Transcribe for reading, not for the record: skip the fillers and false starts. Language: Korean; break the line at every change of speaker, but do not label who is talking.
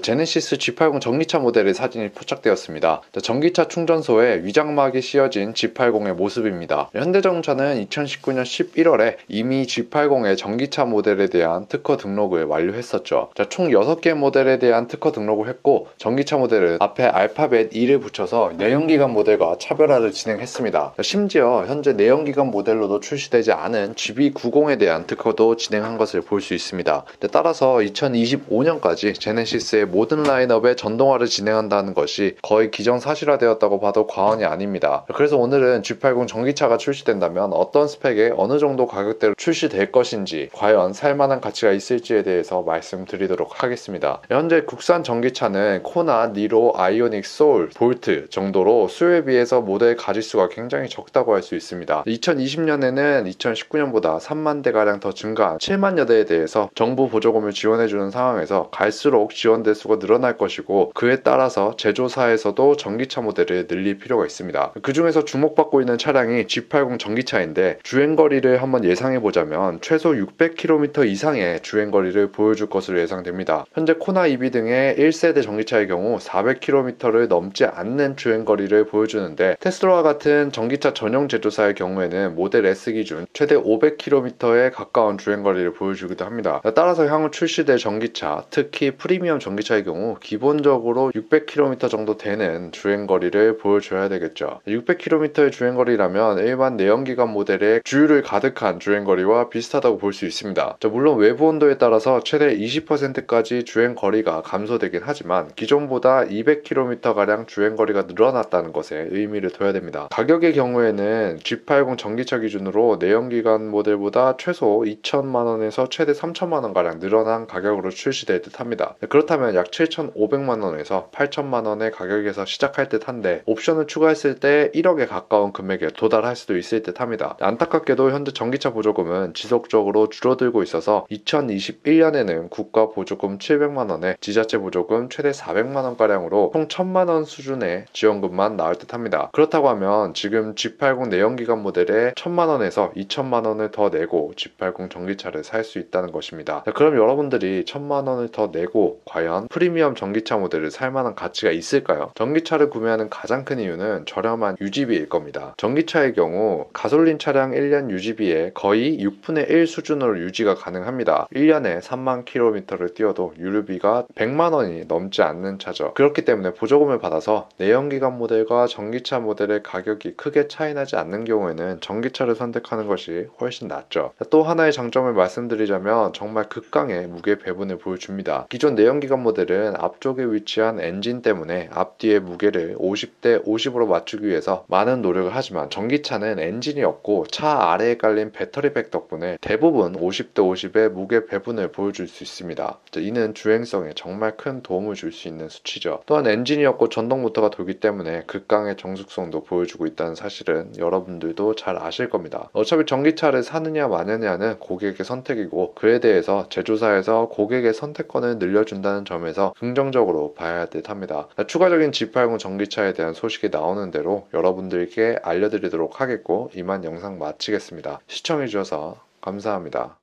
제네시스 G80 전기차 모델의 사진이 포착되었습니다. 전기차 충전소에 위장막이 씌어진 G80의 모습입니다. 현대자동차는 2019년 11월에 이미 G80의 전기차 모델에 대한 특허 등록을 완료했었죠. 총 6개 모델에 대한 특허 등록을 했고, 전기차 모델은 앞에 알파벳 E를 붙여서 내연기관 모델과 차별화를 진행했습니다. 심지어 현재 내연기관 모델로도 출시되지 않은 GB90에 대한 특허도 진행한 것을 볼 수 있습니다. 따라서 2025년까지 제네시스의 모든 라인업의 전동화를 진행한다는 것이 거의 기정사실화되었다고 봐도 과언이 아닙니다. 그래서 오늘은 G80 전기차가 출시된다면 어떤 스펙에 어느 정도 가격대로 출시될 것인지, 과연 살만한 가치가 있을지에 대해서 말씀드리도록 하겠습니다. 현재 국산 전기차는 코나, 니로, 아이오닉, 소울, 볼트 정도로 수요에 비해서 모델 가짓수가 굉장히 적다고 할 수 있습니다. 2020년에는 2019년보다 3만 대가량 더 증가한 7만여 대에 대해서 정부 보조금을 지원해주는 상황에서 갈수록 지원대 수가 늘어날 것이고, 그에 따라서 제조사에서도 전기차 모델을 늘릴 필요가 있습니다. 그 중에서 주목받고 있는 차량이 G80 전기차인데, 주행거리를 한번 예상해보자면 최소 600km 이상의 주행거리를 보여줄 것으로 예상됩니다. 현재 코나 EV 등의 1세대 전기차의 경우 400km를 넘지 않는 주행거리를 보여주는데, 테슬라와 같은 전기차 전용 제조사의 경우에는 모델 S 기준 최대 500km에 가까운 주행거리를 보여주기도 합니다. 따라서 향후 출시될 전기차, 특히 프리미엄 전기차의 경우 기본적으로 600km 정도 되는 주행거리를 보여줘야 되겠죠. 600km의 주행거리라면 일반 내연기관 모델의 주유를 가득한 주행거리와 비슷하다고 볼 수 있습니다. 물론 외부 온도에 따라서 최대 20%까지 주행거리가 감소되긴 하지만 기존보다 200km가량 주행거리가 늘어났다는 것에 의미를 둬야 됩니다. 가격의 경우에는 G80 전기차 기준으로 내연기관 모델보다 최소 2천만원에서 최대 3천만원가량 늘어난 가격으로 출시될 듯 합니다. 그렇다면 약 7,500만원에서 8천만원의 가격에서 시작할 듯 한데, 옵션을 추가했을 때 1억에 가까운 금액에 도달할 수도 있을 듯 합니다. 안타깝게도 현재 전기차 보조금은 지속적으로 줄어들고 있어서 2021년에는 국가 보조금 700만원에 지자체 보조금 최대 400만원가량으로 총 1,000만원 수준의 지원금만 나올 듯 합니다. 그렇다고 하면 지금 G80 내연기관 모델에 1,000만원에서 2천만원을 더 내고 G80 전기차를 살 수 있다는 것입니다. 그럼 여러분들이 1,000만원을 더 내고 과연 프리미엄 전기차 모델을 살 만한 가치가 있을까요? 전기차를 구매하는 가장 큰 이유는 저렴한 유지비일 겁니다. 전기차의 경우 가솔린 차량 1년 유지비의 거의 6분의 1 수준으로 유지가 가능합니다. 1년에 3만 km를 뛰어도 유류비가 100만원이 넘지 않는 차죠. 그렇기 때문에 보조금을 받아서 내연기관 모델과 전기차 모델의 가격이 크게 차이나지 않는 경우에는 전기차를 선택하는 것이 훨씬 낫죠. 또 하나의 장점을 말씀드리자면 정말 극강의 무게 배분을 보여줍니다. 기존 내연기관 모델은 앞쪽에 위치한 엔진 때문에 앞뒤의 무게를 50대 50으로 맞추기 위해서 많은 노력을 하지만, 전기차는 엔진이 없고 차 아래에 깔린 배터리백 덕분에 대부분 50대 50의 무게 배분을 보여줄 수 있습니다. 이는 주행성에 정말 큰 도움을 줄 수 있는 수치죠. 또한 엔진이 없고 전동 모터가 돌기 때문에 극강의 정숙성도 보여주고 있다는 사실은 여러분들도 잘 아실 겁니다. 어차피 전기차를 사느냐 마느냐는 고객의 선택이고, 그에 대해서 제조사에서 고객의 선택권을 늘려준다는 점에서 긍정적으로 봐야 할 듯 합니다. 추가적인 G80 전기차에 대한 소식이 나오는 대로 여러분들께 알려드리도록 하겠고, 이만 영상 마치겠습니다. 시청해주셔서 감사합니다.